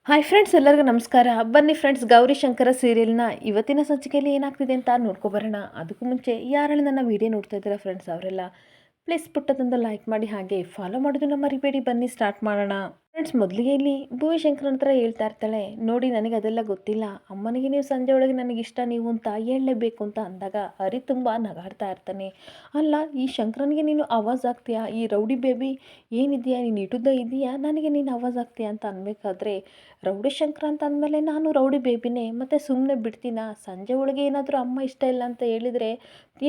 Hi friends, ಎಲ್ಲರಿಗೂ ನಮಸ್ಕಾರ. ಬನ್ನಿ ಫ್ರೆಂಡ್ಸ್, ಗೌರಿ ಶಂಕರ ಸೀರಿಯಲ್ನ ಇವತ್ತಿನ ಸಂಚಿಕೆಯಲ್ಲಿ ಏನಾಗ್ತಿದೆ ಅಂತ ನೋಡ್ಕೊಬರೋಣ. ಅದಕ್ಕೂ ಮುಂಚೆ ಯಾರೆಲ್ಲ ನನ್ನ ವೀಡಿಯೋ ನೋಡ್ತಾ ಇದ್ದೀರಾ ಫ್ರೆಂಡ್ಸ್, ಅವರೆಲ್ಲ ಪ್ಲೀಸ್ ಪುಟ್ಟದೊಂದು ಲೈಕ್ ಮಾಡಿ, ಹಾಗೆ ಫಾಲೋ ಮಾಡೋದನ್ನ ಮರಿಬೇಡಿ. ಬನ್ನಿ ಸ್ಟಾರ್ಟ್ ಮಾಡೋಣ. ಫ್ರೆಂಡ್ಸ್, ಮೊದಲಿಗೆ ಇಲ್ಲಿ ಭೂವಿ ಶಂಕರನ ಹತ್ರ ಹೇಳ್ತಾ ಇರ್ತಾಳೆ, ನೋಡಿ ನನಗೆ ಅದೆಲ್ಲ ಗೊತ್ತಿಲ್ಲ, ಅಮ್ಮನಿಗೆ ನೀವು ಸಂಜೆ ಒಳಗೆ ನನಗಿಷ್ಟ ನೀವು ಅಂತ ಹೇಳಲೇಬೇಕು ಅಂತ ಅಂದಾಗ ಹರಿ ತುಂಬ ನಗಾಡ್ತಾ ಇರ್ತಾನೆ. ಅಲ್ಲ, ಈ ಶಂಕರನಿಗೆ ನೀನು ಆವಾಜ್ ಆಗ್ತೀಯಾ? ಈ ರೌಡಿ ಬೇಬಿ ಏನಿದೆಯಾ, ನೀನು ಇಟುದ ಇದೆಯಾ, ನನಗೆ ನೀನು ಆವಾಜ್ ಆಗ್ತೀಯಾ ಅಂತ ಅನ್ಬೇಕಾದ್ರೆ, ರೌಡಿ ಶಂಕರ ಅಂತ ಅಂದಮೇಲೆ ನಾನು ರೌಡಿ ಬೇಬಿನೇ, ಮತ್ತು ಸುಮ್ಮನೆ ಬಿಡ್ತೀನ? ಸಂಜೆ ಒಳಗೆ ಏನಾದರೂ ಅಮ್ಮ ಇಷ್ಟ ಇಲ್ಲ ಅಂತ ಹೇಳಿದರೆ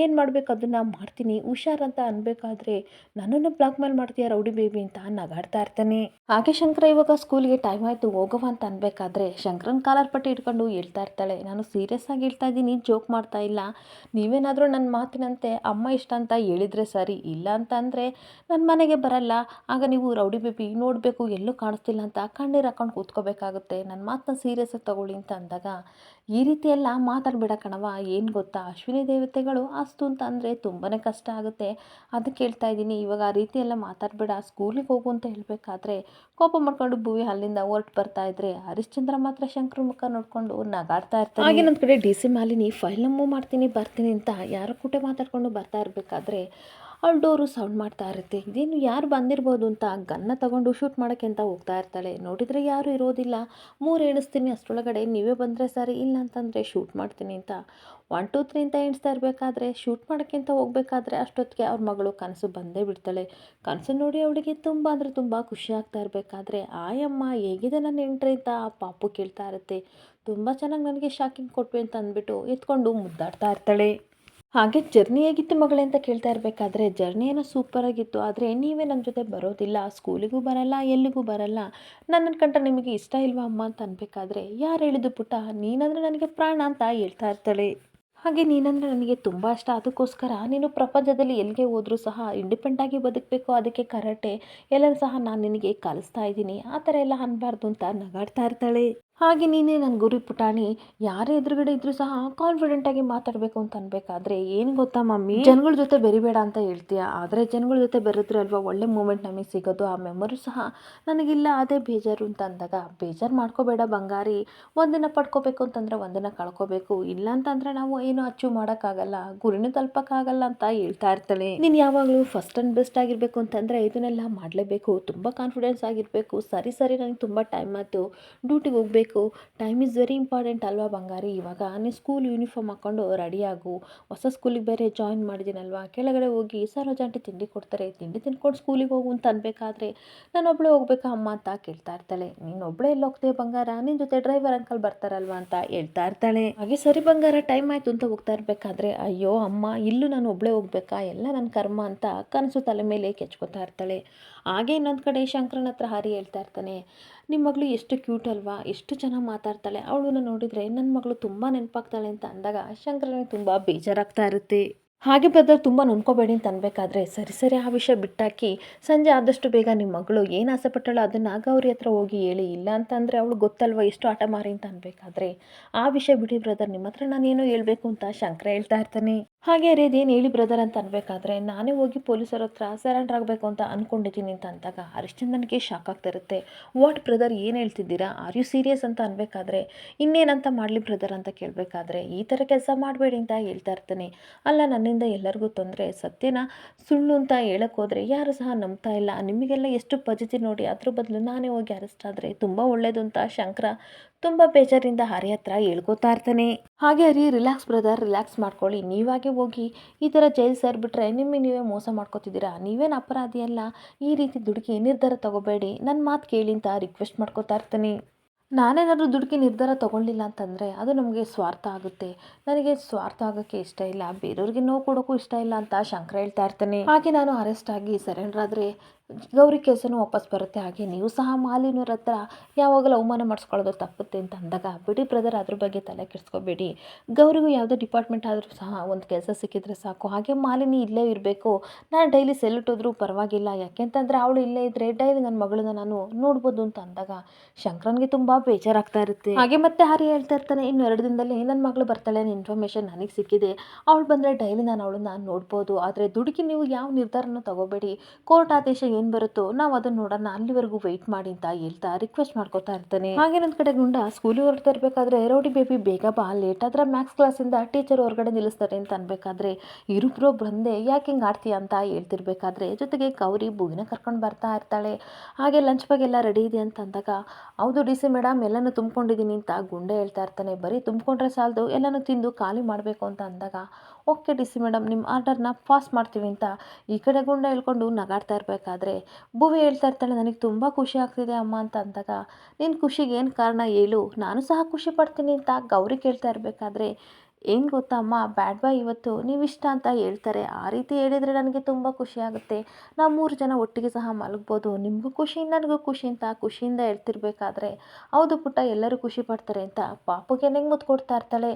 ಏನು ಮಾಡಬೇಕು ಅದನ್ನು ಮಾಡ್ತೀನಿ, ಹುಷಾರಂತ ಅನ್ಬೇಕಾದ್ರೆ ನನ್ನನ್ನು ಬ್ಲಾಕ್ ಮೇಲ್ ಮಾಡ್ತೀಯಾ ರೌಡಿ ಬೇಬಿ ಅಂತ ನಗಾಡ್ತಾ ಇರ್ತಾನೆ. ಹಾಗೆ ಶಂಕರ ಇವಾಗ ಸ್ಕೂಲ್ಗೆ ಟೈಮ್ ಆಯಿತು ಹೋಗವ ಅಂತ ಅನ್ಬೇಕಾದ್ರೆ ಶಂಕರನ್ ಕಾಲರ್ ಪಟ್ಟಿ ಇಟ್ಕೊಂಡು ಹೇಳ್ತಾ ಇರ್ತಾಳೆ, ನಾನು ಸೀರಿಯಸ್ ಆಗಿ ಹೇಳ್ತಾ ಇದ್ದೀನಿ, ಜೋಕ್ ಮಾಡ್ತಾ ಇಲ್ಲ. ನೀವೇನಾದರೂ ನನ್ನ ಮಾತಿನಂತೆ ಅಮ್ಮ ಇಷ್ಟ ಅಂತ ಹೇಳಿದರೆ ಸರಿ, ಇಲ್ಲ ಅಂತ ಅಂದರೆ ನನ್ನ ಮನೆಗೆ ಬರಲ್ಲ. ಆಗ ನೀವು ರೌಡಿ ಬೇಬಿ ನೋಡಬೇಕು, ಎಲ್ಲೂ ಕಾಣಿಸ್ತಿಲ್ಲ ಅಂತ ಕಣ್ಣೀರು ಹಾಕೊಂಡು ಕೂತ್ಕೋಬೇಕಾಗುತ್ತೆ. ನನ್ನ ಮಾತನ್ನ ಸೀರಿಯಸ್ ಆಗಿ ತಗೊಳ್ಳಿ ಅಂತ ಅಂದಾಗ, ಈ ರೀತಿ ಎಲ್ಲ ಮಾತಾಡಬೇಡ ಕಣವ, ಏನು ಗೊತ್ತಾ, ಅಶ್ವಿನಿ ದೇವತೆಗಳು ಅಸ್ತು ಅಂತ ಅಂದರೆ ತುಂಬಾ ಕಷ್ಟ ಆಗುತ್ತೆ. ಅದಕ್ಕೆ ಹೇಳ್ತಾ ಇದ್ದೀನಿ, ಇವಾಗ ಆ ರೀತಿ ಎಲ್ಲ ಮಾತಾಡಬೇಡ, ಸ್ಕೂಲಿಗೆ ಹೋಗು ಅಂತ ಹೇಳಬೇಕಾದ್ರೆ ಕೋಪ ಮಾಡ್ಕೊಂಡು ಭೂವಿ ಅಲ್ಲಿಂದ ಹೊರಟು ಬರ್ತಾ ಇದ್ರೆ ಹರಿಶ್ಚಂದ್ರ ಮಾತ್ರ ಶಂಕರ ಮುಖ ನೋಡ್ಕೊಂಡು ನಗಾಡ್ತಾ ಇರ್ತಾರೆ. ಹಾಗೆ ನನ್ನ ಕಡೆ D C Malini file move ಮಾಡ್ತೀನಿ ಬರ್ತೀನಿ ಅಂತ ಯಾರೋ ಕೂಟೆ ಮಾತಾಡ್ಕೊಂಡು ಬರ್ತಾ ಇರಬೇಕಾದ್ರೆ ಅವಳು ಡೋರು ಸೌಂಡ್ ಮಾಡ್ತಾ ಇರುತ್ತೆ. ಇದೇನು ಯಾರು ಬಂದಿರ್ಬೋದು ಅಂತ ಗನ್ನ ತಗೊಂಡು ಶೂಟ್ ಮಾಡೋಕ್ಕೆ ಅಂತ ಹೋಗ್ತಾ ಇರ್ತಾಳೆ. ನೋಡಿದರೆ ಯಾರೂ ಇರೋದಿಲ್ಲ. 3 ಎಣಿಸ್ತೀನಿ, ಅಷ್ಟರೊಳಗಡೆ ನೀವೇ ಬಂದರೆ ಸರಿ, ಇಲ್ಲ ಅಂತಂದರೆ ಶೂಟ್ ಮಾಡ್ತೀನಿ ಅಂತ 1 2 3 ಅಂತ ಎಣಿಸ್ತಾ ಇರಬೇಕಾದ್ರೆ ಶೂಟ್ ಮಾಡೋಕ್ಕೆ ಅಂತ ಹೋಗ್ಬೇಕಾದ್ರೆ ಅಷ್ಟೊತ್ತಿಗೆ ಅವ್ರ ಮಗಳು ಕನಸು ಬಂದೇ ಬಿಡ್ತಾಳೆ. ಕನಸು ನೋಡಿ ಅವಳಿಗೆ ತುಂಬ ಅಂದರೆ ತುಂಬ ಖುಷಿ ಆಗ್ತಾ ಇರಬೇಕಾದ್ರೆ, ಆಯಮ್ಮ ಹೇಗಿದೆ ನನ್ನ ಎಂಟ್ರಿ ಅಂತ ಆ ಪಾಪು ಕೇಳ್ತಾ ಇರುತ್ತೆ. ತುಂಬ ಚೆನ್ನಾಗಿ ನನಗೆ ಶಾಕಿಂಗ್ ಕೊಟ್ವಿ ಅಂತ ಅಂದ್ಬಿಟ್ಟು ಎತ್ಕೊಂಡು ಮುದ್ದಾಡ್ತಾ ಇರ್ತಾಳೆ. ಹಾಗೆ ಜರ್ನಿ ಹೇಗಿತ್ತು ಮಗಳೇ ಅಂತ ಕೇಳ್ತಾ ಇರಬೇಕಾದ್ರೆ, ಜರ್ನಿ ಏನೋ ಸೂಪರಾಗಿತ್ತು, ಆದರೆ ನೀವೇ ನನ್ನ ಜೊತೆ ಬರೋದಿಲ್ಲ, ಸ್ಕೂಲಿಗೂ ಬರಲ್ಲ, ಎಲ್ಲಿಗೂ ಬರಲ್ಲ, ನನ್ನನ್ನು ಕಂಡ್ರೆ ನಿಮಗೆ ಇಷ್ಟ ಇಲ್ವಾ ಅಮ್ಮ ಅಂತ ಅನ್ಬೇಕಾದ್ರೆ, ಯಾರು ಹೇಳಿದ್ದು ಪುಟ್ಟ, ನೀನಂದರೆ ನನಗೆ ಪ್ರಾಣ ಅಂತ ಹೇಳ್ತಾ ಇರ್ತಾಳೆ. ಹಾಗೆ ನೀನಂದರೆ ನನಗೆ ತುಂಬ ಇಷ್ಟ, ಅದಕ್ಕೋಸ್ಕರ ನೀನು ಪ್ರಪಂಚದಲ್ಲಿ ಎಲ್ಲಿಗೆ ಹೋದರೂ ಸಹ ಇಂಡಿಪೆಂಡಾಗಿ ಬದುಕಬೇಕು, ಅದಕ್ಕೆ ಕರಾಟೆ ಎಲ್ಲರೂ ಸಹ ನಾನು ನಿನಗೆ ಕಲಿಸ್ತಾ ಇದ್ದೀನಿ, ಆ ಥರ ಎಲ್ಲ ಅನ್ಬಾರ್ದು ಅಂತ ನಗಾಡ್ತಾ ಇರ್ತಾಳೆ. ಹಾಗೆ ನೀನೇ ನನ್ನ ಗುರಿ ಪುಟಾಣಿ, ಯಾರೇ ಎದುರುಗಡೆ ಇದ್ರೂ ಸಹ ಕಾನ್ಫಿಡೆಂಟಾಗಿ ಮಾತಾಡಬೇಕು ಅಂತ ಅನ್ಬೇಕಾದ್ರೆ, ಏನು ಗೊತ್ತಾ ಮಮ್ಮಿ, ಜನಗಳ ಜೊತೆ ಬೆರಿಬೇಡ ಅಂತ ಹೇಳ್ತೀಯ, ಆದರೆ ಜನಗಳ ಜೊತೆ ಬೆರೆದ್ರೆ ಅಲ್ವಾ ಒಳ್ಳೆ ಮೂಮೆಂಟ್ ನಮಗೆ ಸಿಗೋದು, ಆ ಮೆಮೊರಿ ಸಹ ನನಗಿಲ್ಲ, ಅದೇ ಬೇಜಾರು ಅಂತ ಅಂದಾಗ, ಬೇಜಾರು ಮಾಡ್ಕೋಬೇಡ ಬಂಗಾರಿ, ಒಂದಿನ ಪಡ್ಕೋಬೇಕು ಅಂತಂದರೆ ಒಂದಿನ ಕಳ್ಕೋಬೇಕು, ಇಲ್ಲ ಅಂತಂದರೆ ನಾವು ಏನು ಅಚೀವ್ ಮಾಡೋಕ್ಕಾಗಲ್ಲ, ಗುರಿನೂ ತಲುಪಕ್ಕಾಗಲ್ಲ ಅಂತ ಹೇಳ್ತಾ ಇರ್ತಾಳೆ. ನೀನು ಯಾವಾಗಲೂ ಫಸ್ಟ್ ಆ್ಯಂಡ್ ಬೆಸ್ಟ್ ಆಗಿರಬೇಕು ಅಂತಂದರೆ ಇದನ್ನೆಲ್ಲ ಮಾಡಲೇಬೇಕು, ತುಂಬ ಕಾನ್ಫಿಡೆನ್ಸ್ ಆಗಿರಬೇಕು. ಸರಿ ಸರಿ, ನನಗೆ ತುಂಬ ಟೈಮ್ ಆಯಿತು, ಡ್ಯೂಟಿಗೆ ಹೋಗಬೇಕು, ಟೈಮ್ ಈಸ್ ವೆರಿ ಇಂಪಾರ್ಟೆಂಟ್ ಅಲ್ವಾ ಬಂಗಾರಿ, ಇವಾಗ ನೀನು ಸ್ಕೂಲ್ ಯೂನಿಫಾರ್ಮ್ ಹಾಕ್ಕೊಂಡು ರೆಡಿಯಾಗು, ಹೊಸ ಸ್ಕೂಲಿಗೆ ಬೇರೆ ಜಾಯಿನ್ ಮಾಡಿದ್ದೀನಲ್ವಾ, ಕೆಳಗಡೆ ಹೋಗಿ ಸರೋಜ ಆಂಟಿ ತಿಂಡಿ ಕೊಡ್ತಾರೆ, ತಿಂಡಿ ತಿನ್ಕೊಂಡು ಸ್ಕೂಲಿಗೆ ಹೋಗು ಅಂತ ಅನ್ಬೇಕಾದ್ರೆ, ನಾನು ಒಬ್ಬಳೇ ಹೋಗ್ಬೇಕಾ ಅಮ್ಮ ಅಂತ ಕೇಳ್ತಾ ಇರ್ತಾಳೆ. ನೀನು ಒಬ್ಬಳೇ ಎಲ್ಲಿ ಹೋಗ್ತೀಯ ಬಂಗಾರ, ನಿನ್ನ ಜೊತೆ ಡ್ರೈವರ್ ಅಂಕಲ್ ಬರ್ತಾರಲ್ವಾ ಅಂತ ಹೇಳ್ತಾ ಇರ್ತಾಳೆ. ಹಾಗೆ ಸರಿ ಬಂಗಾರ, ಟೈಮ್ ಆಯಿತು ಅಂತ ಹೋಗ್ತಾ ಇರಬೇಕಾದ್ರೆ, ಅಯ್ಯೋ ಅಮ್ಮ, ಇಲ್ಲೂ ನಾನು ಒಬ್ಬಳೇ ಹೋಗ್ಬೇಕಾ, ಎಲ್ಲ ನನ್ನ ಕರ್ಮ ಅಂತ ಕನಸು ತಲೆ ಮೇಲೆ ಕೆಚ್ಕೋತಾ ಇರ್ತಾಳೆ. ಹಾಗೆ ಇನ್ನೊಂದು ಕಡೆ ಶಂಕರನ ಹತ್ರ ಹಾರಿ ಹೇಳ್ತಾ ಇರ್ತಾನೆ, ನಿಮ್ಮ ಮಗಳು ಎಷ್ಟು ಕ್ಯೂಟ್ ಅಲ್ವಾ, ಎಷ್ಟು ಚೆನ್ನಾಗಿ ಮಾತಾಡ್ತಾಳೆ, ಅವಳನ್ನ ನೋಡಿದರೆ ನನ್ನ ಮಗಳು ತುಂಬ ನೆನಪಾಗ್ತಾಳೆ ಅಂತ ಅಂದಾಗ ಶಂಕರನಿಗೆ ತುಂಬ ಬೇಜಾರಾಗ್ತಾ ಇರುತ್ತೆ. ಹಾಗೆ ಬ್ರದರ್ ತುಂಬ ನೊಂದ್ಕೋಬೇಡಿ ಅಂತ ಅನ್ಬೇಕಾದ್ರೆ, ಸರಿ ಸರಿ ಆ ವಿಷಯ ಬಿಟ್ಟಾಕಿ ಸಂಜೆ ಆದಷ್ಟು ಬೇಗ ನಿಮ್ಮ ಮಗಳು ಏನು ಆಸೆ ಪಟ್ಟಳು ಅದನ್ನು ಗೌರಿ ಹತ್ರ ಹೋಗಿ ಹೇಳಿ, ಇಲ್ಲ ಅಂತಂದರೆ ಅವಳು ಗೊತ್ತಲ್ವ ಎಷ್ಟು ಆಟ ಮಾರಿ ಅಂತ ಅನ್ಬೇಕಾದ್ರೆ, ಆ ವಿಷಯ ಬಿಡಿ ಬ್ರದರ್, ನಿಮ್ಮ ಹತ್ರ ನಾನೇನು ಹೇಳಬೇಕು ಅಂತ ಶಂಕರ ಹೇಳ್ತಾ ಇರ್ತಾನೆ. ಹಾಗೆ ಅದೇನು ಹೇಳಿ ಬ್ರದರ್ ಅಂತ ಅನ್ಬೇಕಾದ್ರೆ, ನಾನೇ ಹೋಗಿ ಪೊಲೀಸರ ಹತ್ರ ಸರೆಂಡರ್ ಆಗಬೇಕು ಅಂತ ಅಂದ್ಕೊಂಡಿದ್ದೀನಿ ಅಂತ ಅಂದಾಗ ಹರಿಶ್ಚಂದ್ರನಿಗೆ ಶಾಕ್ ಆಗ್ತಾ ಇರುತ್ತೆ. ವಾಟ್ ಬ್ರದರ್, ಏನು ಹೇಳ್ತಿದ್ದೀರಾ, ಆರ್ ಯು ಸೀರಿಯಸ್ ಅಂತ ಅನ್ಬೇಕಾದ್ರೆ, ಇನ್ನೇನಂತ ಮಾಡಲಿ ಬ್ರದರ್ ಅಂತ ಕೇಳಬೇಕಾದ್ರೆ, ಈ ಥರ ಕೆಲಸ ಮಾಡಬೇಡಿ ಅಂತ ಹೇಳ್ತಾ ಇರ್ತಾನೆ. ಅಲ್ಲ, ನನ್ನಿಂದ ಎಲ್ಲರಿಗೂ ತೊಂದರೆ, ಸತ್ಯನ ಸುಳ್ಳು ಅಂತ ಹೇಳೋಕ್ಕೋದ್ರೆ ಯಾರು ಸಹ ನಂಬ್ತಾ ಇಲ್ಲ, ನಿಮಗೆಲ್ಲ ಎಷ್ಟು ಪಜಿತಿ ನೋಡಿ, ಅದ್ರ ಬದಲು ನಾನೇ ಹೋಗಿ ಅರೆಸ್ಟ್ ಆದರೆ ತುಂಬ ಒಳ್ಳೇದು ಅಂತ ಶಂಕರ ತುಂಬ ಬೇಜಾರಿಂದ ಹರಿ ಹತ್ರ ಹೇಳ್ಕೊತಾ ಇರ್ತಾನೆ. ಹಾಗೆ ಹರಿ, ರಿಲ್ಯಾಕ್ಸ್ ಬ್ರದರ್, ರಿಲ್ಯಾಕ್ಸ್ ಮಾಡ್ಕೊಳ್ಳಿ, ನೀವಾಗೆ ಹೋಗಿ ಈ ಥರ ಜೈಲು ಸೇರಿಬಿಟ್ರೆ ನಿಮಗೆ ನೀವೇ ಮೋಸ ಮಾಡ್ಕೋತಿದ್ದೀರಾ, ನೀವೇನು ಅಪರಾಧಿ ಅಲ್ಲ, ಈ ರೀತಿ ದುಡುಕಿ ನಿರ್ಧಾರ ತಗೋಬೇಡಿ, ನನ್ನ ಮಾತು ಕೇಳಿ ಅಂತ ರಿಕ್ವೆಸ್ಟ್ ಮಾಡ್ಕೋತಾ ಇರ್ತಾನೆ. ನಾನೇನಾದರೂ ದುಡುಕಿ ನಿರ್ಧಾರ ತೊಗೊಳ್ಳಿಲ್ಲ ಅಂತಂದರೆ ಅದು ನಮಗೆ ಸ್ವಾರ್ಥ ಆಗುತ್ತೆ, ನನಗೆ ಸ್ವಾರ್ಥ ಆಗೋಕ್ಕೆ ಇಷ್ಟ ಇಲ್ಲ, ಬೇರೆಯವ್ರಿಗೆ ನೋವು ಕೊಡೋಕ್ಕೂ ಇಷ್ಟ ಇಲ್ಲ ಅಂತ ಶಂಕರ ಹೇಳ್ತಾ ಇರ್ತಾನೆ. ಹಾಗೆ ನಾನು ಅರೆಸ್ಟ್ ಆಗಿ ಸರೆಂಡರ್ ಆದರೆ ಗೌರಿ ಕೇಸನ್ನು ವಾಪಸ್ ಬರುತ್ತೆ, ಹಾಗೆ ನೀವು ಸಹ ಮಾಲಿನ್ಯರ ಹತ್ರ ಯಾವಾಗಲೂ ಅವಮಾನ ಮಾಡಿಸ್ಕೊಳ್ಳೋದು ತಪ್ಪುತ್ತೆ ಅಂತ ಅಂದಾಗ, ಬಿಡಿ ಬ್ರದರ್, ಅದ್ರ ಬಗ್ಗೆ ತಲೆ ಕೆಡಿಸ್ಕೋಬೇಡಿ, ಗೌರಿಗೂ ಯಾವುದೇ ಡಿಪಾರ್ಟ್ಮೆಂಟ್ ಆದರೂ ಸಹ ಒಂದು ಕೆಲಸ ಸಿಕ್ಕಿದ್ರೆ ಸಾಕು, ಹಾಗೆ ಮಾಲಿನಿ ಇಲ್ಲೇ ಇರಬೇಕು, ನಾನು ಡೈಲಿ ಸೆಲ್ಯೂಟೋದ್ರೂ ಪರವಾಗಿಲ್ಲ, ಯಾಕೆಂತಂದರೆ ಅವಳು ಇಲ್ಲೇ ಇದ್ದರೆ ಡೈಲಿ ನನ್ನ ಮಗಳನ್ನ ನಾನು ನೋಡ್ಬೋದು ಅಂತ ಅಂದಾಗ ಶಂಕರನ್ಗೆ ತುಂಬ ಬೇಜಾರಾಗ್ತಾ ಇರುತ್ತೆ. ಹಾಗೆ ಮತ್ತೆ ಹರಿ ಹೇಳ್ತಾ ಇರ್ತಾನೆ, ಇನ್ನು 2 ದಿನದಲ್ಲಿ ನನ್ನ ಮಗಳು ಬರ್ತಾಳೆ ಅನ್ನೋ ಇನ್ಫಾರ್ಮೇಷನ್ ನನಗೆ ಸಿಕ್ಕಿದೆ, ಅವಳು ಬಂದರೆ ಡೈಲಿ ನಾನು ಅವಳನ್ನ ನೋಡ್ಬೋದು, ಆದರೆ ದುಡುಕಿ ನೀವು ಯಾವ ನಿರ್ಧಾರನೂ ತಗೋಬೇಡಿ, ಕೋರ್ಟ್ ಆದೇಶ ಏನು ಬರುತ್ತೋ ನಾವು ಅದನ್ನ ನೋಡೋಣ, ಅಲ್ಲಿವರೆಗೂ ವೆಯ್ಟ್ ಮಾಡಿ ಅಂತ ಹೇಳ್ತಾ ರಿಕ್ವೆಸ್ಟ್ ಮಾಡ್ಕೋತಾ ಇರ್ತಾನೆ. ಹಾಗೇನೊಂದ್ ಕಡೆ ಗುಂಡ ಸ್ಕೂಲಿಗೆ ಹೊರಡ್ತಾ ಇರ್ಬೇಕಾದ್ರೆ ರೌಡಿ ಬೇಬಿ ಬೇಗ ಬಾ, ಲೇಟ್ ಆದ್ರೆ ಮ್ಯಾಥ್ಸ್ ಕ್ಲಾಸಿಂದ ಟೀಚರ್ ಹೊರಗಡೆ ನಿಲ್ಲಿಸ್ತಾರೆ ಅಂತ ಅನ್ಬೇಕಾದ್ರೆ ಇರುಬ್ರು ಬಂದೆ ಯಾಕೆ ಹಿಂಗೆ ಆಡ್ತೀಯ ಅಂತ ಹೇಳ್ತಿರ್ಬೇಕಾದ್ರೆ ಜೊತೆಗೆ ಗೌರಿ ಭೂವಿನ ಕರ್ಕೊಂಡು ಬರ್ತಾ ಇರ್ತಾಳೆ. ಹಾಗೆ ಲಂಚ್ ಬಗ್ಗೆ ಎಲ್ಲ ರೆಡಿ ಇದೆ ಅಂತ ಅಂದಾಗ ಹೌದು ಡಿ ಸಿ ಮೇಡಮ್ ಎಲ್ಲನೂ ತುಂಬ್ಕೊಂಡಿದ್ದೀನಿ ಅಂತ ಗುಂಡೆ ಹೇಳ್ತಾ ಇರ್ತಾನೆ. ಬರೀ ತುಂಬ್ಕೊಂಡ್ರೆ ಸಾಲದು, ಎಲ್ಲನೂ ತಿಂದು ಖಾಲಿ ಮಾಡಬೇಕು ಅಂತ ಅಂದಾಗ ಓಕೆ ಡಿ ಸಿ ಮೇಡಮ್ ನಿಮ್ಮ ಆರ್ಡರ್ನ ಪಾಸ್ ಮಾಡ್ತೀವಿ ಅಂತ ಈ ಕಡೆ ಗುಂಡ ಹೇಳ್ಕೊಂಡು ನಗಾಡ್ತಾ ಇರಬೇಕಾದ್ರೆ ಭುವಿ ಹೇಳ್ತಾ ಇರ್ತಾಳೆ ನನಗೆ ತುಂಬ ಖುಷಿ ಆಗ್ತಿದೆ ಅಮ್ಮ ಅಂತ ಅಂದಾಗ ನಿನ್ನ ಖುಷಿಗೆ ಏನು ಕಾರಣ ಹೇಳು, ನಾನು ಸಹ ಖುಷಿ ಪಡ್ತೀನಿ ಅಂತ ಗೌರಿ ಕೇಳ್ತಾ ಇರಬೇಕಾದ್ರೆ ಏನು ಗೊತ್ತಾ ಅಮ್ಮ, ಬ್ಯಾಡ್ ಬಾಯ್ ಇವತ್ತು ನೀವಿಷ್ಟ ಅಂತ ಹೇಳ್ತಾರೆ, ಆ ರೀತಿ ಹೇಳಿದರೆ ನನಗೆ ತುಂಬ ಖುಷಿ ಆಗುತ್ತೆ, ನಾವು 3 ಜನ ಒಟ್ಟಿಗೆ ಸಹ ಮಲಗ್ಬೋದು, ನಿಮಗೂ ಖುಷಿ ನನಗೂ ಖುಷಿ ಅಂತ ಖುಷಿಯಿಂದ ಹೇಳ್ತಿರ್ಬೇಕಾದ್ರೆ ಹೌದು ಪುಟ್ಟ ಎಲ್ಲರೂ ಖುಷಿ ಪಡ್ತಾರೆ ಅಂತ ಪಾಪುಗೆ ನೆಂಗೆ ಮುತ್ತು ಕೊಡ್ತಾ ಇರ್ತಾಳೆ.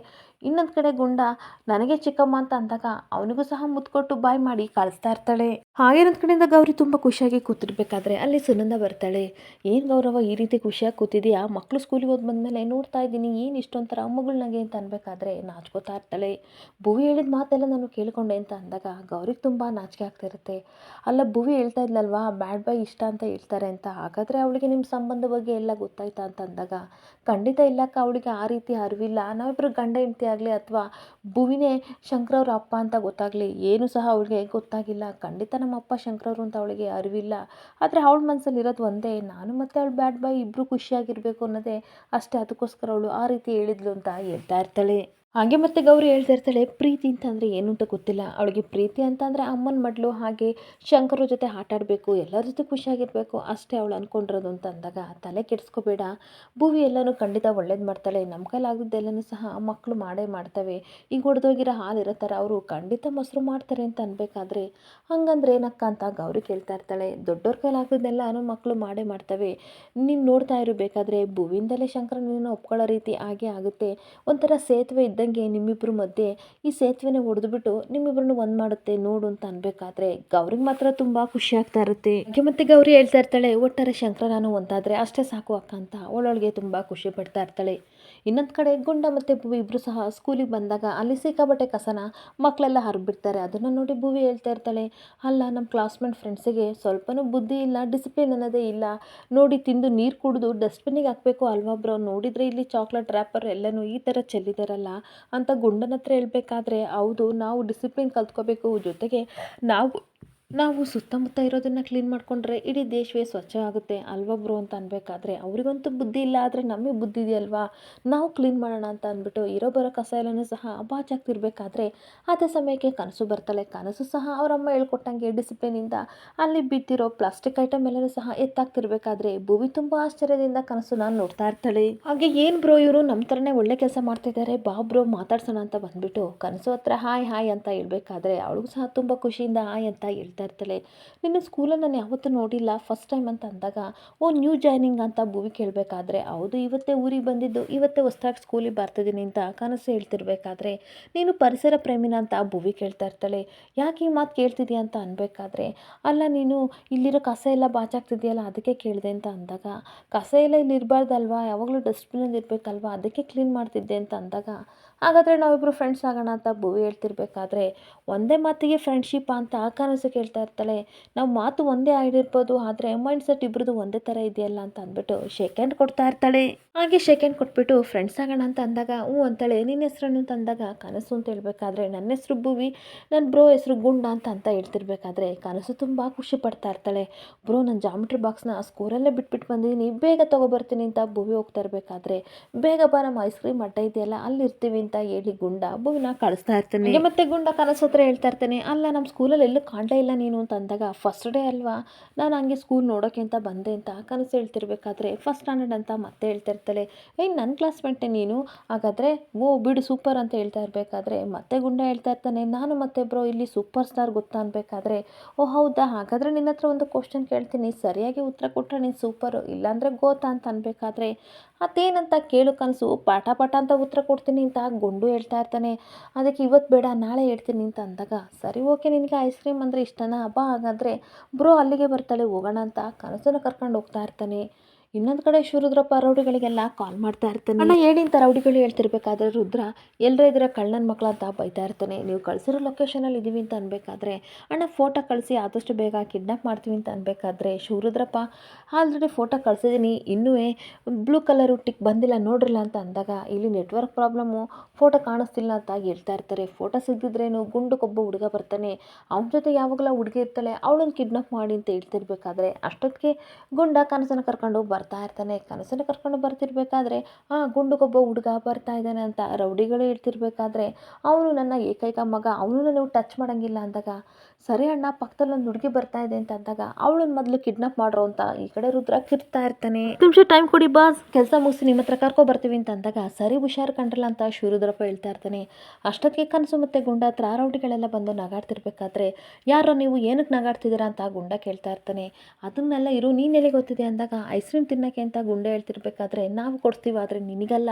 ಇನ್ನೊಂದು ಕಡೆ ಗುಂಡ ನನಗೆ ಚಿಕ್ಕಮ್ಮ ಅಂತ ಅಂದಾಗ ಅವನಿಗೂ ಸಹ ಮುತ್ತು ಕೊಟ್ಟು ಬಾಯ್ ಮಾಡಿ ಕಳಿಸ್ತಾ ಇರ್ತಾಳೆ. ಹಾಗೇನೊಂದು ಕಡೆಯಿಂದ ಗೌರಿ ತುಂಬ ಖುಷಿಯಾಗಿ ಕೂತಿರ್ಬೇಕಾದ್ರೆ ಅಲ್ಲಿ ಸುನಂದ ಬರ್ತಾಳೆ. ಏನು ಗೌರವ ಈ ರೀತಿ ಖುಷಿಯಾಗಿ ಕೂತಿದೆಯಾ, ಮಕ್ಕಳು ಸ್ಕೂಲಿಗೆ ಹೋಗಿ ಬಂದಮೇಲೆ ನೋಡ್ತಾ ಇದ್ದೀನಿ ಏನು ಇಷ್ಟೊಂಥರ ಮಗಳನ್ನಾಗೆ ಅಂತ ಅನ್ಬೇಕಾದ್ರೆ ನಾಚ್ಕೋತಾ ಇರ್ತಾಳೆ. ಭುವಿ ಹೇಳಿದ ಮಾತೆಲ್ಲ ನಾನು ಕೇಳಿಕೊಂಡೆ ಅಂತ ಅಂದಾಗ ಗೌರಿಗೆ ತುಂಬ ನಾಚಿಕೆ ಆಗ್ತಾ ಇರುತ್ತೆ. ಅಲ್ಲ ಭುವಿ ಹೇಳ್ತಾ ಇದ್ಲಲ್ವಾ ಬ್ಯಾಡ್ ಬಾಯ್ ಇಷ್ಟ ಅಂತ ಹೇಳ್ತಾರೆ ಅಂತ, ಹಾಗಾದರೆ ಅವಳಿಗೆ ನಿಮ್ಮ ಸಂಬಂಧ ಬಗ್ಗೆ ಎಲ್ಲ ಗೊತ್ತಾಯ್ತಾ ಅಂತ ಅಂದಾಗ ಖಂಡಿತ ಇಲ್ಲಕ್ಕ, ಅವಳಿಗೆ ಆ ರೀತಿ ಅರಿವಿಲ್ಲ, ನಾವಿಬ್ಬರು ಗಂಡ ಹೆಂಡತಿ ಆಗಲಿ ಅಥವಾ ಭುವಿನೇ ಶಂಕರವ್ರ ಅಪ್ಪ ಅಂತ ಗೊತ್ತಾಗಲಿ ಏನೂ ಸಹ ಅವಳಿಗೆ ಗೊತ್ತಾಗಿಲ್ಲ, ಖಂಡಿತ ನಮ್ಮ ಅಪ್ಪ ಶಂಕರವ್ರು ಅಂತ ಅವಳಿಗೆ ಅರಿವಿಲ್ಲ, ಆದರೆ ಅವಳ ಮನಸ್ಸಲ್ಲಿ ಇರೋದು ಒಂದೇ, ನಾನು ಮತ್ತು ಅವಳು ಬ್ಯಾಡ್ ಬಾಯ್ ಇಬ್ಬರು ಖುಷಿಯಾಗಿರಬೇಕು ಅನ್ನೋದೇ ಅಷ್ಟೇ, ಅದಕ್ಕೋಸ್ಕರ ಅವಳು ಆ ರೀತಿ ಹೇಳಿದ್ಲು ಅಂತ ಹೇಳ್ತಾ ಇರ್ತಾಳೆ. ಹಾಗೆ ಮತ್ತೆ ಗೌರಿ ಹೇಳ್ತಾ ಇರ್ತಾಳೆ ಪ್ರೀತಿ ಅಂತಂದರೆ ಏನು ಅಂತ ಗೊತ್ತಿಲ್ಲ, ಅವಳಿಗೆ ಪ್ರೀತಿ ಅಂತಂದರೆ ಅಮ್ಮನ ಮಡ್ಲು, ಹಾಗೆ ಶಂಕರ ಜೊತೆ ಆಟ ಆಡಬೇಕು, ಎಲ್ಲರ ಜೊತೆ ಖುಷಿಯಾಗಿರಬೇಕು ಅಷ್ಟೇ ಅವಳು ಅಂದ್ಕೊಂಡಿರೋದು ಅಂತ ಅಂದಾಗ ತಲೆ ಕೆಡಿಸ್ಕೋಬೇಡ, ಭೂವಿ ಎಲ್ಲನೂ ಖಂಡಿತ ಒಳ್ಳೇದು ಮಾಡ್ತಾಳೆ, ನಮ್ಮ ಕೈಲಾಗದ್ದೆಲ್ಲನೂ ಸಹ ಮಕ್ಕಳು ಮಾಡೇ ಮಾಡ್ತವೆ, ಈಗ ಹೊಡೆದೋಗಿರೋ ಹಾಲು ಇರೋ ಥರ ಅವರು ಖಂಡಿತ ಮೊಸರು ಮಾಡ್ತಾರೆ ಅಂತ ಅನ್ಬೇಕಾದ್ರೆ ಹಂಗಂದ್ರೆ ಏನಕ್ಕ ಅಂತ ಗೌರಿ ಕೇಳ್ತಾ ಇರ್ತಾಳೆ. ದೊಡ್ಡವ್ರ ಕೈಲಾಗದ್ದೆಲ್ಲನೂ ಮಕ್ಕಳು ಮಾಡೇ ಮಾಡ್ತವೆ, ನೀನು ನೋಡ್ತಾ ಇರಬೇಕಾದ್ರೆ ಭೂವಿಯಿಂದಲೇ ಶಂಕರನ ಒಪ್ಕೊಳ್ಳೋ ರೀತಿ ಹಾಗೆ ಆಗುತ್ತೆ, ಒಂಥರ ಸೇತುವೆ ಇದ್ದಂಗೆ ನಿಮ್ಮಿಬ್ಬರ ಮಧ್ಯೆ ಈ ಸೇತುವೆನೇ ಹೊಡೆದ್ಬಿಟ್ಟು ನಿಮ್ಮಿಬ್ಬರನ್ನು ಒಂದು ಮಾಡುತ್ತೆ ನೋಡು ಅಂತ ಅನ್ಬೇಕಾದ್ರೆ ಗೌರಿಗೆ ಮಾತ್ರ ತುಂಬ ಖುಷಿ ಆಗ್ತಾ ಇರುತ್ತೆ. ಹಾಗೆ ಮತ್ತೆ ಗೌರಿ ಹೇಳ್ತಾ ಇರ್ತಾಳೆ ಒಟ್ಟಾರೆ ಶಂಕರ ನಾನು ಒಂದಾದ್ರೆ ಅಷ್ಟೇ ಸಾಕು ಅಕ್ಕ ಅಂತ ಅವಳೊಳಗೆ ತುಂಬ ಖುಷಿ ಪಡ್ತಾ ಇರ್ತಾಳೆ. ಇನ್ನೊಂದು ಕಡೆ ಗುಂಡ ಮತ್ತು ಭುವಿ ಇಬ್ಬರು ಸಹ ಸ್ಕೂಲಿಗೆ ಬಂದಾಗ ಅಲ್ಲಿ ಸಿಕ್ಕಾಬಟ್ಟೆ ಕಸನ ಮಕ್ಕಳೆಲ್ಲ ಹರಿಬಿಡ್ತಾರೆ, ಅದನ್ನು ನೋಡಿ ಭುವಿ ಹೇಳ್ತಾ ಇರ್ತಾಳೆ ಅಲ್ಲ ನಮ್ಮ ಕ್ಲಾಸ್ಮೇಟ್ ಫ್ರೆಂಡ್ಸಿಗೆ ಸ್ವಲ್ಪನೂ ಬುದ್ಧಿ ಇಲ್ಲ, ಡಿಸಿಪ್ಲಿನ್ ಅನ್ನೋದೇ ಇಲ್ಲ, ನೋಡಿ ತಿಂದು ನೀರು ಕುಡಿದು ಡಸ್ಟ್ಬಿನ್ನಿಗೆ ಹಾಕಬೇಕು ಅಲ್ವಾ ಬ್ರೋ, ನೋಡಿದರೆ ಇಲ್ಲಿ ಚಾಕ್ಲೇಟ್ ರ್ಯಾಪರ್ ಎಲ್ಲನೂ ಈ ಥರ ಚೆಲ್ಲಿದಾರಲ್ಲ ಅಂತ ಗುಂಡನ ಹತ್ರ ಹೇಳ್ಬೇಕಾದ್ರೆ ಹೌದು ನಾವು ಡಿಸಿಪ್ಲಿನ್ ಕಲ್ತ್ಕೋಬೇಕು, ಜೊತೆಗೆ ನಾವು ನಾವು ಸುತ್ತಮುತ್ತ ಇರೋದನ್ನು ಕ್ಲೀನ್ ಮಾಡಿಕೊಂಡ್ರೆ ಇಡೀ ದೇಶವೇ ಸ್ವಚ್ಛ ಆಗುತ್ತೆ ಅಲ್ವಾ ಬ್ರೋ ಅಂತ ಅನ್ಬೇಕಾದ್ರೆ ಅವರಿಗಂತೂ ಬುದ್ಧಿ ಇಲ್ಲ, ಆದರೆ ನಮಗೆ ಬುದ್ಧಿ ಇದೆಯಲ್ವಾ ನಾವು ಕ್ಲೀನ್ ಮಾಡೋಣ ಅಂತ ಅಂದ್ಬಿಟ್ಟು ಇರೋ ಬರೋ ಕಸ ಎಲ್ಲನೂ ಸಹ ಬಾಚಾಗ್ತಿರ್ಬೇಕಾದ್ರೆ ಅದೇ ಸಮಯಕ್ಕೆ ಕನಸು ಬರ್ತಾಳೆ. ಕನಸು ಸಹ ಅವರಮ್ಮ ಹೇಳ್ಕೊಟ್ಟಂಗೆ ಡಿಸಿಪ್ಲಿನಿಂದ ಅಲ್ಲಿ ಬಿದ್ದಿರೋ ಪ್ಲಾಸ್ಟಿಕ್ ಐಟಮ್ ಎಲ್ಲನೂ ಸಹ ಎತ್ತಾಗ್ತಿರ್ಬೇಕಾದ್ರೆ ಭೂವಿ ತುಂಬ ಆಶ್ಚರ್ಯದಿಂದ ಕನಸು ನಾನು ನೋಡ್ತಾ ಇರ್ತಾಳೆ. ಹಾಗೆ ಏನು ಬ್ರೋ ಇವರು ನಮ್ಮ ಥರನೇ ಒಳ್ಳೆ ಕೆಲಸ ಮಾಡ್ತಿದ್ದಾರೆ, ಬಾ ಬ್ರೋ ಮಾತಾಡ್ಸೋಣ ಅಂತ ಬಂದ್ಬಿಟ್ಟು ಕನಸು ಹತ್ರ ಹಾಯ್ ಹಾಯ್ ಅಂತ ಹೇಳ್ಬೇಕಾದ್ರೆ ಅವಳಿಗೂ ಸಹ ತುಂಬ ಖುಷಿಯಿಂದ ಹಾಯ್ ಅಂತ ಹೇಳ್ತಾ ಇರ್ತಾಳೆ. ನಿನ್ನ ಸ್ಕೂಲಲ್ಲಿ ನಾನು ಯಾವತ್ತೂ ನೋಡಿಲ್ಲ ಫಸ್ಟ್ ಟೈಮ್ ಅಂತ ಅಂದಾಗ ಓ ನ್ಯೂ ಜಾಯ್ನಿಂಗ್ ಅಂತ ಭುವಿ ಕೇಳಬೇಕಾದ್ರೆ ಹೌದು ಇವತ್ತೇ ಊರಿಗೆ ಬಂದಿದ್ದು, ಇವತ್ತೇ ಹೊಸ್ದಾಗಿ ಸ್ಕೂಲಿಗೆ ಬರ್ತಿದ್ದೀನಿ ಅಂತ ಕನಸು ಹೇಳ್ತಿರ್ಬೇಕಾದ್ರೆ ನೀನು ಪರಿಸರ ಪ್ರೇಮಿನ ಅಂತ ಭುವಿ ಕೇಳ್ತಾ ಇರ್ತಾಳೆ. ಯಾಕೆ ಈ ಮಾತು ಕೇಳ್ತಿದ್ಯಾ ಅಂತ ಅನ್ಬೇಕಾದ್ರೆ ಅಲ್ಲ ನೀನು ಇಲ್ಲಿರೋ ಕಸ ಎಲ್ಲ ಬಾಚಾಗ್ತಿದೆಯಲ್ಲ ಅದಕ್ಕೆ ಕೇಳಿದೆ ಅಂತ ಅಂದಾಗ ಕಸ ಎಲ್ಲ ಇಲ್ಲಿ ಇರಬಾರ್ದಲ್ವಾ, ಯಾವಾಗಲೂ ಡಸ್ಟ್ಬಿನಲ್ಲಿ ಇರಬೇಕಲ್ವಾ, ಅದಕ್ಕೆ ಕ್ಲೀನ್ ಮಾಡ್ತಿದ್ದೆ ಅಂತ ಅಂದಾಗ ಹಾಗಾದರೆ ನಾವಿಬ್ಬರು ಫ್ರೆಂಡ್ಸ್ ಆಗೋಣ ಅಂತ ಭುವಿ ಹೇಳ್ತಿರ್ಬೇಕಾದ್ರೆ ಒಂದೇ ಮಾತಿಗೆ ಫ್ರೆಂಡ್ಶಿಪ್ ಅಂತ ಕನಸು ಕೇಳ್ತಾ ಇರ್ತಾಳೆ. ನಾವು ಮಾತು ಒಂದೇ ಆಗಿರ್ಬೋದು ಆದರೆ ಮೈಂಡ್ ಸೆಟ್ ಇಬ್ಬರದು ಒಂದೇ ಥರ ಇದೆಯಲ್ಲ ಅಂತ ಅಂದ್ಬಿಟ್ಟು ಶೇಕ್ ಹ್ಯಾಂಡ್ ಕೊಡ್ತಾ ಇರ್ತಾಳೆ. ಹಾಗೆ ಶೇಕ್ ಹ್ಯಾಂಡ್ ಕೊಟ್ಬಿಟ್ಟು ಫ್ರೆಂಡ್ಸ್ ಆಗೋಣ ಅಂತ ಅಂದಾಗ ಹ್ಞೂ ಅಂತಾಳೆ. ನಿನ್ನ ಹೆಸ್ರೇನು ಅಂತ ಅಂದಾಗ ಕನಸು ಅಂತ ಹೇಳ್ಬೇಕಾದ್ರೆ ನನ್ನ ಹೆಸರು ಭುವಿ, ನನ್ನ ಬ್ರೋ ಹೆಸರು ಗುಂಡ ಅಂತ ಹೇಳ್ತಿರ್ಬೇಕಾದ್ರೆ ಕನಸು ತುಂಬ ಖುಷಿ ಪಡ್ತಾ ಇರ್ತಾಳೆ. ಬ್ರೋ ನನ್ನ ಜಾಮಿಟ್ರಿ ಬಾಕ್ಸ್ನ ಸ್ಕೂಲಲ್ಲೇ ಬಿಟ್ಬಿಟ್ಟು ಬಂದಿದ್ದೀನಿ, ಬೇಗ ತೊಗೊಬರ್ತೀನಿ ಅಂತ ಭುವಿ ಹೋಗ್ತಾ ಇರಬೇಕಾದ್ರೆ ಬೇಗ ಬಾ ನಮ್ಮ ಐಸ್ ಕ್ರೀಮ್ ಅಡ್ಡ ಇದೆಯಲ್ಲ ಅಲ್ಲಿ ಇರ್ತೀವಿ ಅಂತ ಹೇಳಿ ಗುಂಡ ಭುವಿನ ಕಳಿಸ್ತಾ ಇರ್ತಾನೆ. ಮತ್ತೆ ಗುಂಡ ಕನಸು ಹತ್ರ ಹೇಳ್ತಾ ಇರ್ತಾನೆ ಅಲ್ಲ ನಮ್ಮ ಸ್ಕೂಲಲ್ಲಿ ಎಲ್ಲೂ ಕಾಣಲೇ ಇಲ್ಲ ನೀನು ಅಂತ ಅಂದಾಗ ಫಸ್ಟ್ ಡೇ ಅಲ್ವಾ ನಾನು ಹಂಗೆ ಸ್ಕೂಲ್ ನೋಡೋಕ್ಕೆ ಅಂತ ಬಂದೆ ಅಂತ ಕನಸು ಹೇಳ್ತಿರ್ಬೇಕಾದ್ರೆ ಫಸ್ಟ್ ಸ್ಟ್ಯಾಂಡರ್ಡ್ ಅಂತ ಮತ್ತೆ ಹೇಳ್ತಾ ಇರ್ತಾಳೆ. ನನ್ನ ಕ್ಲಾಸ್ಮೇಟೇ ನೀನು, ಹಾಗಾದರೆ ಓ ಬಿಡು ಸೂಪರ್ ಅಂತ ಹೇಳ್ತಾ ಇರಬೇಕಾದ್ರೆ ಮತ್ತೆ ಗುಂಡ ಹೇಳ್ತಾ ಇರ್ತಾನೆ ನಾನು ಮತ್ತೆ ಬ್ರೋ ಇಲ್ಲಿ ಸೂಪರ್ ಸ್ಟಾರ್ ಗೊತ್ತಾ ಅನ್ಬೇಕಾದ್ರೆ ಓ ಹೌದಾ, ಹಾಗಾದರೆ ನಿನ್ನ ಹತ್ರ ಒಂದು ಕ್ವಶನ್ ಕೇಳ್ತೀನಿ, ಸರಿಯಾಗಿ ಉತ್ತರ ಕೊಟ್ಟರೆ ನೀನು ಸೂಪರು, ಇಲ್ಲಾಂದರೆ ಗೋತಾ ಅಂತ ಅನ್ಬೇಕಾದ್ರೆ ಅದೇನಂತ ಕೇಳು ಕನಸು, ಪಾಠ ಪಾಠ ಅಂತ ಉತ್ತರ ಕೊಡ್ತೀನಿ ಅಂತ ಗುಂಡು ಹೇಳ್ತಾ ಇರ್ತಾನೆ. ಅದಕ್ಕೆ ಇವತ್ತು ಬೇಡ ನಾಳೆ ಹೇಳ್ತೀನಿ ಅಂತ ಅಂದಾಗ ಸರಿ ಓಕೆ ನಿನಗೆ ಐಸ್ ಕ್ರೀಮ್ ಅಂದರೆ ಇಷ್ಟನಾ ಬಾ, ಹಾಗಾದರೆ ಬ್ರೋ ಅಲ್ಲಿಗೆ ಬರ್ತಾಳೆ ಹೋಗೋಣ ಅಂತ ಕನಸನ್ನು ಕರ್ಕೊಂಡು ಹೋಗ್ತಾ ಇರ್ತಾನೆ. ಇನ್ನೊಂದು ಕಡೆ ಶಿವರುದ್ರಪ್ಪ ರೌಡಿಗಳಿಗೆಲ್ಲ ಕಾಲ್ ಮಾಡ್ತಾ ಇರ್ತಾನೆ. ಅಣ್ಣ ಹೇಳಿ ಅಂತ ರೌಡಿಗಳು ಹೇಳ್ತಿರ್ಬೇಕಾದ್ರೆ ರುದ್ರ ಎಲ್ಲರ ಇದ್ರೆ ಕಳ್ಳನ ಮಕ್ಕಳು ಅಂತ ಬೈತಾ ಇರ್ತಾನೆ. ನೀವು ಕಳಿಸಿರೋ ಲೊಕೇಶನಲ್ಲಿ ಇದ್ದೀವಿ ಅಂತ ಅನ್ಬೇಕಾದ್ರೆ ಅಣ್ಣ ಫೋಟೋ ಕಳಿಸಿ ಆದಷ್ಟು ಬೇಗ ಕಿಡ್ನಾಪ್ ಮಾಡ್ತೀವಿ ಅಂತ ಅನ್ಬೇಕಾದ್ರೆ ಶಿವರುದ್ರಪ್ಪ ಆಲ್ರೆಡಿ ಫೋಟೋ ಕಳಿಸಿದ್ದೀನಿ, ಇನ್ನೂ ಬ್ಲೂ ಕಲರು ಟಿಕ್ ಬಂದಿಲ್ಲ ನೋಡ್ರಿಲ್ಲ ಅಂತ ಅಂದಾಗ ಇಲ್ಲಿ ನೆಟ್ವರ್ಕ್ ಪ್ರಾಬ್ಲಮ್ಮು, ಫೋಟೋ ಕಾಣಿಸ್ತಿಲ್ಲ ಅಂತ ಹೇಳ್ತಾ ಇರ್ತಾರೆ. ಫೋಟೋ ಸಿಗ್ದಿದ್ರೇನು ಗುಂಡುಗೊಬ್ಬ ಹುಡುಗ ಬರ್ತಾನೆ, ಅವನ ಜೊತೆ ಯಾವಾಗಲ ಹುಡುಗಿ ಇರ್ತಾಳೆ, ಅವಳನ್ನು ಕಿಡ್ನಾಪ್ ಮಾಡಿ ಅಂತ ಹೇಳ್ತಿರ್ಬೇಕಾದ್ರೆ ಅಷ್ಟೊತ್ತಿಗೆ ಗುಂಡ ಕನಸನ್ನು ಕರ್ಕೊಂಡು ಬರ್ತಾ ಇರ್ತಾನೆ. ಕನಸನ್ನು ಕರ್ಕೊಂಡು ಬರ್ತಿರ್ಬೇಕಾದ್ರೆ ಗುಂಡುಗೊಬ್ಬ ಹುಡುಗ ಬರ್ತಾ ಇದ್ದಾನೆ ಅಂತ ರೌಡಿಗಳು ಹೇಳ್ತಿರ್ಬೇಕಾದ್ರೆ ಅವನು ನನ್ನ ಏಕೈಕ ಮಗ, ಅವನು ನೀವು ಟಚ್ ಮಾಡೋಂಗಿಲ್ಲ ಅಂದಾಗ ಸರಿ ಅಣ್ಣ ಪಕ್ಕದಲ್ಲಿ ಒಂದು ಹುಡುಗಿ ಬರ್ತಾ ಇದೆ ಅಂತ ಅಂದಾಗ ಅವಳನ್ನ ಮೊದಲು ಕಿಡ್ನಾಪ್ ಮಾಡ್ರೋ ಅಂತ ಈ ಕಡೆ ರುದ್ರ ಕಿರ್ತಾ ಇರ್ತಾನೆ. ನಿಮಿಷ ಟೈಮ್ ಕೊಡಿ ಬಾಸ್, ಕೆಲಸ ಮುಗಿಸಿ ನಿಮ್ಮ ಹತ್ರ ಕರ್ಕೊ ಬರ್ತೀವಿ ಅಂತ ಅಂದಾಗ ಸರಿ ಹುಷಾರು ಕಂಡ್ರಲ್ಲ ಅಂತ ಶಿವರುದ್ರಪ್ಪ ಹೇಳ್ತಾ ಇರ್ತಾನೆ. ಅಷ್ಟೊತ್ತಿಗೆ ಕನಸು ಮತ್ತೆ ಗುಂಡ ಹತ್ರ ರೌಡಿಗಳೆಲ್ಲ ಬಂದು ನಗಾಡ್ತಿರ್ಬೇಕಾದ್ರೆ ಯಾರೋ ನೀವು ಏನಕ್ಕೆ ನಗಾಡ್ತಿದ್ದೀರಾ ಅಂತ ಗುಂಡ ಕೇಳ್ತಾ ಇರ್ತಾನೆ. ಅದನ್ನೆಲ್ಲ ಇರು ನೀನೆಲೆ ಗೊತ್ತಿದೆ ಅಂದಾಗ ಐಸ್ ಕ್ರೀಮ್ ತಿನ್ನೋಕ್ಕೆ ಅಂತ ಗುಂಡ ಹೇಳ್ತಿರ್ಬೇಕಾದ್ರೆ ನಾವು ಕೊಡ್ತೀವಿ ಆದರೆ ನಿನಗಲ್ಲ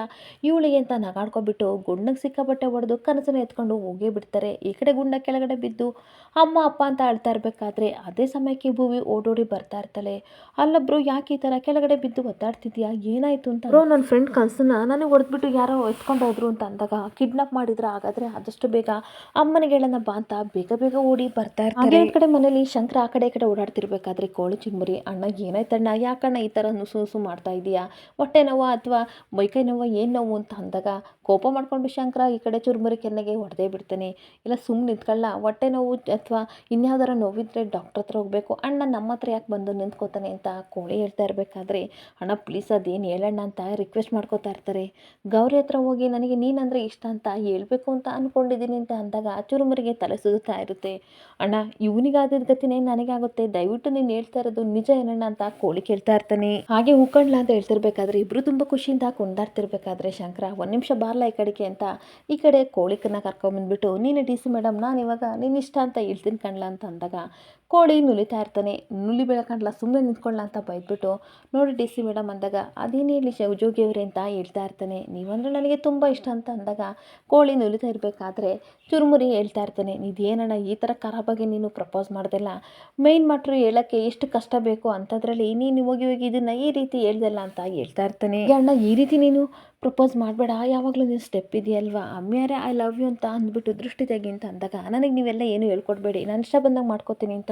ಇವಳಿಗೆ ಅಂತ ನಗಾಡ್ಕೊಬಿಟ್ಟು ಗುಂಡಗೆ ಸಿಕ್ಕಾಪಟ್ಟೆ ಹೊಡೆದು ಕನಸನ್ನು ಎತ್ಕೊಂಡು ಹೋಗೇ ಬಿಡ್ತಾರೆ. ಈ ಕಡೆ ಗುಂಡ ಕೆಳಗಡೆ ಬಿದ್ದು ಅಮ್ಮ ಅಪ್ಪ ಅಂತ ಅಳ್ತಾ ಇರಬೇಕಾದ್ರೆ ಅದೇ ಸಮಯಕ್ಕೆ ಭೂವಿ ಓಡೋಡಿ ಬರ್ತಾ ಇರ್ತಾಳೆ. ಅಲ್ಲೊಬ್ರು ಯಾಕೆ ಈ ಥರ ಕೆಳಗಡೆ ಬಿದ್ದು ಒದ್ದಾಡ್ತಿದ್ಯಾ, ಏನಾಯಿತು ಅಂತ. ಬ್ರೋ ನನ್ನ ಫ್ರೆಂಡ್ ಕನಸನ್ನ ನನಗೆ ಹೊಡೆದ್ಬಿಟ್ಟು ಯಾರೋ ಎತ್ಕೊಂಡು ಹೋದ್ರು ಅಂತ ಅಂದಾಗ ಕಿಡ್ನಾಪ್ ಮಾಡಿದ್ರೆ ಹಾಗಾದರೆ ಆದಷ್ಟು ಬೇಗ ಅಮ್ಮನಿಗೆ ಹೇಳೋಣ ಬಾ ಅಂತ ಬೇಗ ಬೇಗ ಓಡಿ ಬರ್ತಾ ಇರ್ತಾರೆ. ಈ ಕಡೆ ಮನೇಲಿ ಶಂಕರ ಆ ಕಡೆ ಈ ಕಡೆ ಓಡಾಡ್ತಿರ್ಬೇಕಾದ್ರೆ ಕೋಳಿ ಚಿನ್ಮುರಿ ಅಣ್ಣ ಏನಾಯ್ತಣ್ಣ, ಯಾಕಣ್ಣ ಈ ಥರ ನುಸು ಮಾಡ್ತಾ ಇದೀಯಾ, ಹೊಟ್ಟೆ ನೋವು ಅಥವಾ ಮೈಕೈ ನೋವು ಏನು ನೋವು ಅಂತ ಅಂದಾಗ ಕೋಪ ಮಾಡ್ಕೊಂಡು ಶಂಕರ ಈ ಕಡೆ ಚುರುಮುರಿ ಕೆನ್ನೆಗೆ ಹೊಡೆದೇ ಬಿಡ್ತಾನೆ. ಇಲ್ಲ ಸುಮ್ಮನೆ ನಿಂತ್ಕೊಳ್ಳ, ಹೊಟ್ಟೆ ನೋವು ಅಥವಾ ಇನ್ಯಾವುದಾರ ನೋವಿದ್ರೆ ಡಾಕ್ಟ್ರ್ ಹತ್ರ ಹೋಗಬೇಕು, ಅಣ್ಣ ನಮ್ಮ ಹತ್ರ ಯಾಕೆ ಬಂದು ನಿಂತ್ಕೋತಾನೆ ಅಂತ ಕೋಳಿ ಹೇಳ್ತಾ ಇರಬೇಕಾದ್ರೆ ಅಣ್ಣ ಪ್ಲೀಸ್ ಅದೇನು ಹೇಳಣ್ಣ ಅಂತ ರಿಕ್ವೆಸ್ಟ್ ಮಾಡ್ಕೋತಾ ಇರ್ತಾರೆ. ಗೌರಿ ಹತ್ರ ಹೋಗಿ ನನಗೆ ನೀನಂದರೆ ಇಷ್ಟ ಅಂತ ಹೇಳ್ಬೇಕು ಅಂತ ಅಂದ್ಕೊಂಡಿದ್ದೀನಿ ಅಂತ ಅಂದಾಗ ಚುರುಮುರಿಗೆ ತಲೆ ಸುದುತ್ತಾ ಇರುತ್ತೆ. ಅಣ್ಣ ಇವನಿಗಾದ ಗತಿನೇ ನನಗಾಗುತ್ತೆ, ದಯವಿಟ್ಟು ನೀನು ಹೇಳ್ತಾ ಇರೋದು ನಿಜ ಏನಣ್ಣ ಅಂತ ಕೋಳಿ ಕೇಳ್ತಾ ಇರ್ತಾನೆ. ಹಾಗೆ ಹೂಕಂಡ್ಲ ಅಂತ ಹೇಳ್ತಿರ್ಬೇಕಾದ್ರೆ ಇಬ್ಬರು ತುಂಬ ಖುಷಿಯಿಂದ ಕೊಂಡಾಡ್ತಿರ್ಬೇಕಾದ್ರೆ ಶಂಕರ ಒಂದು ನಿಮಿಷ ಬಾರ್ಲ ಈ ಕಡೆಗೆ ಅಂತ ಈ ಕಡೆ ಕೋಳಿಕನ್ನ ಕರ್ಕೊಂಬಂದ್ಬಿಟ್ಟು ನೀನು ಡಿ ಸಿ ಮೇಡಮ್ ನಾನು ಇವಾಗ ನೀನು ಇಷ್ಟ ಅಂತ ಹೇಳ್ತೀನಿ ಕಣ್ಲ ಅಂತ ಅಂದಾಗ ಕೋಳಿ ನುಲಿತಾ ಇರ್ತಾನೆ. ನುಲಿ ಬೆಳಕಂಡ್ಲ ಸುಮ್ಮನೆ ನಿಂತ್ಕೊಳ್ಳ ಅಂತ ಬೈದ್ಬಿಟ್ಟು ನೋಡಿ ಡಿ ಸಿ ಮೇಡಮ್ ಅಂದಾಗ ಅದೇನು ಹೇಳಿ ಜೋಗಿಯವ್ರೆ ಅಂತ ಹೇಳ್ತಾ ಇರ್ತಾನೆ. ನೀವಂದರೆ ನನಗೆ ತುಂಬ ಇಷ್ಟ ಅಂತ ಅಂದಾಗ ಕೋಳಿ ನುಲಿತಾ ಇರಬೇಕಾದ್ರೆ ಚುರುಮುರಿ ಹೇಳ್ತಾ ಇರ್ತಾನೆ. ಇದೇನಣ್ಣ ಈ ಥರ ಖರಾಬಾಗಿ ನೀನು ಪ್ರಪೋಸ್ ಮಾಡ್ದಲ್ಲ, ಮೇಯ್ನ್ ಮ್ಯಾಟ್ರು ಹೇಳೋಕ್ಕೆ ಎಷ್ಟು ಕಷ್ಟ ಬೇಕು ಅಂಥದ್ರಲ್ಲಿ ನೀನು ಹೋಗಿ ಇದನ್ನು ಈ ರೀತಿ ಹೇಳ್ದಲ್ಲ ಅಂತ ಹೇಳ್ತಾ ಇರ್ತಾನೆ. ಅಣ್ಣ ಈ ರೀತಿ ನೀನು ಪ್ರಪೋಸ್ ಮಾಡಬೇಡ, ಯಾವಾಗಲೂ ನೀನು ಸ್ಟೆಪ್ ಇದೆಯಲ್ವಾ, ಅಮ್ಮ್ಯಾರೇ ಐ ಲವ್ ಯು ಅಂತ ಅಂದ್ಬಿಟ್ಟು ದೃಷ್ಟಿ ತೆಗಿ ಅಂತ ಅಂದಾಗ ನನಗೆ ನೀವೆಲ್ಲ ಏನು ಹೇಳ್ಕೊಡ್ಬೇಡಿ, ನಾನು ಇಷ್ಟ ಬಂದಾಗ ಮಾಡ್ಕೋತೀನಿ ಅಂತ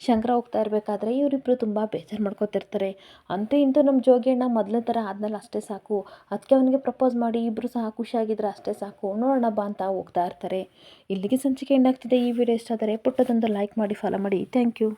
ಶಂಕರ ಹೋಗ್ತಾ ಇರಬೇಕಾದ್ರೆ ಇವರಿಬ್ಬರು ತುಂಬ ಬೇಜಾರು ಮಾಡ್ಕೋತಿರ್ತಾರೆ. ಅಂತೂ ಇಂತೂ ನಮ್ಮ ಜೋಗಿ ಅಣ್ಣ ಮೊದಲ ಥರ ಆದ್ಮೇಲೆ ಅಷ್ಟೇ ಸಾಕು, ಅದಕ್ಕೆ ಅವನಿಗೆ ಪ್ರಪೋಸ್ ಮಾಡಿ ಇಬ್ಬರು ಸಹ ಖುಷಿಯಾಗಿದ್ದರೆ ಅಷ್ಟೇ ಸಾಕು, ನೋಡೋಣ ಬಾ ಅಂತ ಹೋಗ್ತಾ ಇರ್ತಾರೆ. ಇಲ್ಲಿಗೆ ಸಂಚಿಕೆ ಎಂಡ್ ಆಗ್ತಿದೆ. ಈ ವಿಡಿಯೋ ಇಷ್ಟ ಆದರೆ ಪುಟ್ಟದೊಂದು ಲೈಕ್ ಮಾಡಿ ಫಾಲೋ ಮಾಡಿ. Thank you.